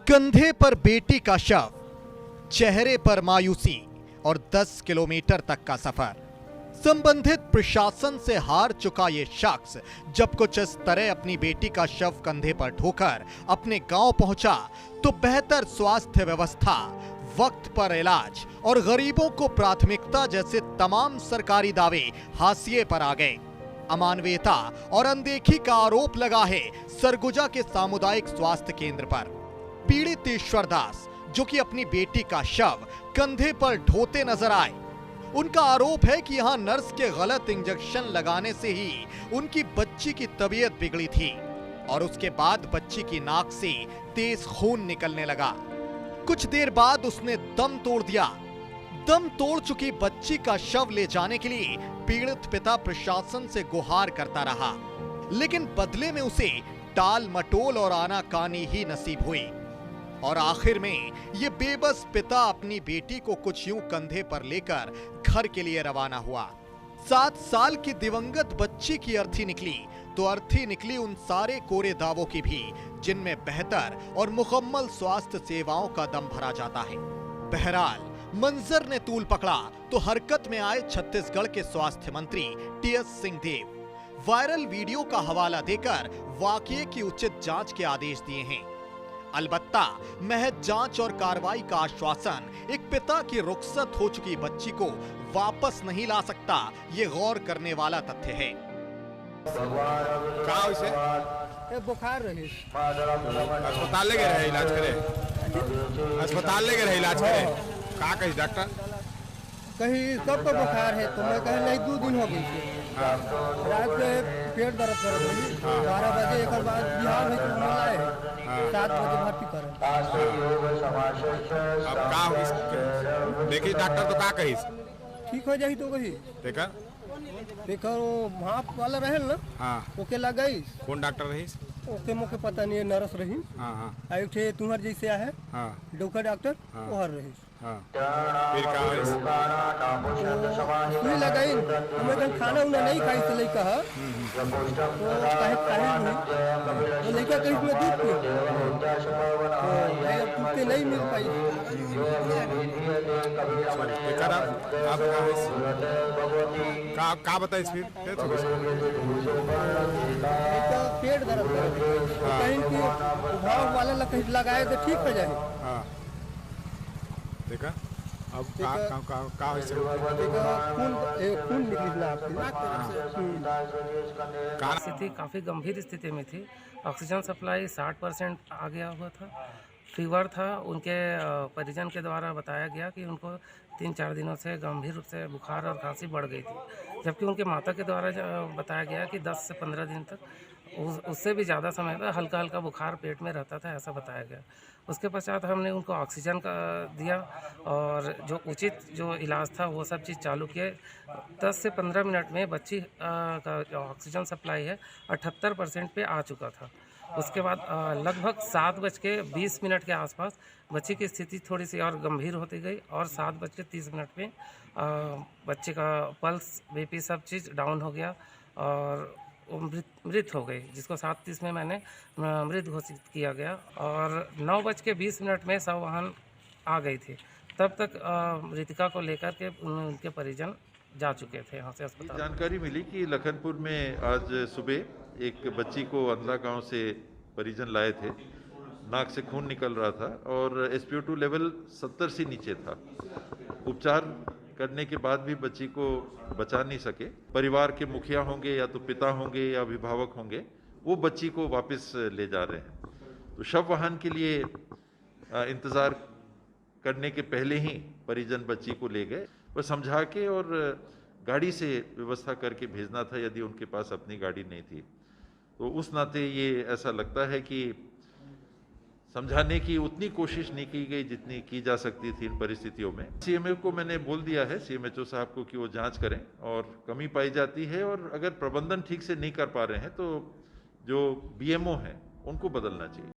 कंधे पर बेटी का शव, चेहरे पर मायूसी और 10 किलोमीटर तक का सफर। संबंधित प्रशासन से हार चुका ये शख्स जब कुछ इस तरह अपनी बेटी का शव कंधे पर ढोकर अपने गांव पहुंचा तो बेहतर स्वास्थ्य व्यवस्था, वक्त पर इलाज और गरीबों को प्राथमिकता जैसे तमाम सरकारी दावे हाशिए पर आ गए। अमानवीयता और अनदेखी का आरोप लगा है सरगुजा के सामुदायिक स्वास्थ्य केंद्र पर। पीड़ित ईश्वर दास, जो कि अपनी बेटी का शव कंधे पर ढोते नजर आए, उनका आरोप है कि यहां नर्स के गलत इंजेक्शन लगाने से ही उनकी बच्ची की तबीयत बिगड़ी थी और उसके बाद बच्ची की नाक से तेज खून निकलने लगा। कुछ देर बाद उसने दम तोड़ दिया। दम तोड़ चुकी बच्ची का शव ले जाने के लिए पीड़ित पिता प्रशासन से गुहार करता रहा, लेकिन बदले में उसे टाल मटोल और आनाकानी ही नसीब हुई और आखिर में ये बेबस पिता अपनी बेटी को कुछ यूं कंधे पर लेकर घर के लिए रवाना हुआ। 7 साल की दिवंगत बच्ची की अर्थी निकली तो अर्थी निकली उन सारे कोरे दावों की भी जिनमें बेहतर और मुकम्मल स्वास्थ्य सेवाओं का दम भरा जाता है। बहरहाल मंजर ने तूल पकड़ा तो हरकत में आए छत्तीसगढ़ के स्वास्थ्य मंत्री टीएस सिंहदेव वायरल वीडियो का हवाला देकर वाकये की उचित जांच के आदेश दिए हैं। अलबत्ता महज जांच और कार्रवाई का आश्वासन एक पिता की रुखसत हो चुकी बच्ची को वापस नहीं ला सकता, ये गौर करने वाला तथ्य है। बुखार रही अस्पताल ले गए इलाज करे, अस्पताल ले गए इलाज करे। का कही डॉक्टर? कहीं सबको बुखार है तो मैं कहीं नहीं 2 दिन हो गई थी। रात के पेट दर्द कर रही 12 बजे एक बाद बिहार है तो लाए 7 बजे भर्ती कर। अब का हो देखी डॉक्टर तो का कही ठीक हो जाही तो कही देखा वो भाप वाला रहे ना। हाँ ओके लग कौन डॉक्टर रही? ओके मोके पता नहीं है, नर्स रही। हाँ एक थे तुम्हार जैसे है डॉक्टर डॉक्टर वहर रही। फिर का सुई लगाई हमें कहीं खाना उना नहीं खाई से लड़का है तो कहे नहीं वो लड़का कहीं में दूध पी तो तुझसे नहीं मिल पाई। का बताइए फिर पेट दर्द कहीं की भाव वाले कहीं लगाए तो ठीक हो जाए। देखा अब खून स्थिति काफ़ी गंभीर स्थिति में थी। ऑक्सीजन सप्लाई 60% आ गया हुआ था। फीवर था। उनके परिजन के द्वारा बताया गया कि उनको 3-4 दिनों से गंभीर रूप से बुखार और खांसी बढ़ गई थी, जबकि उनके माता के द्वारा बताया गया कि 10 से 15 दिन तक उससे भी ज़्यादा समय तक हल्का हल्का बुखार पेट में रहता था, ऐसा बताया गया। उसके पश्चात हमने उनको ऑक्सीजन का दिया और जो उचित जो इलाज था वो सब चीज़ चालू किए। 10 से 15 मिनट में बच्ची का जो ऑक्सीजन सप्लाई है 78% पे आ चुका था। उसके बाद लगभग 7:20 के आसपास बच्ची की स्थिति थोड़ी सी और गंभीर होती गई और 7:30 में बच्चे का पल्स, बीपी सब चीज़ डाउन हो गया और मृत हो गई, जिसको 7:30 में मैंने मृत घोषित किया गया और 9:20 में शव वाहन आ गई थी। तब तक मृतिका को लेकर के उनके परिजन जा चुके थे यहाँ से अस्पताल। जानकारी मिली कि लखनपुर में आज सुबह एक बच्ची को अंधला गांव से परिजन लाए थे। नाक से खून निकल रहा था और SpO2 लेवल 70 से नीचे था। उपचार करने के बाद भी बच्ची को बचा नहीं सके। परिवार के मुखिया होंगे या तो पिता होंगे या अभिभावक होंगे, वो बच्ची को वापस ले जा रहे हैं। तो शव वाहन के लिए इंतज़ार करने के पहले ही परिजन बच्ची को ले गए। वह समझा के और गाड़ी से व्यवस्था करके भेजना था यदि उनके पास अपनी गाड़ी नहीं थी। तो उस नाते ये ऐसा लगता है कि समझाने की उतनी कोशिश नहीं की गई जितनी की जा सकती थी इन परिस्थितियों में। CMO को मैंने बोल दिया है, CMHO साहब को, कि वो जांच करें और कमी पाई जाती है और अगर प्रबंधन ठीक से नहीं कर पा रहे हैं तो जो BMO हैं उनको बदलना चाहिए।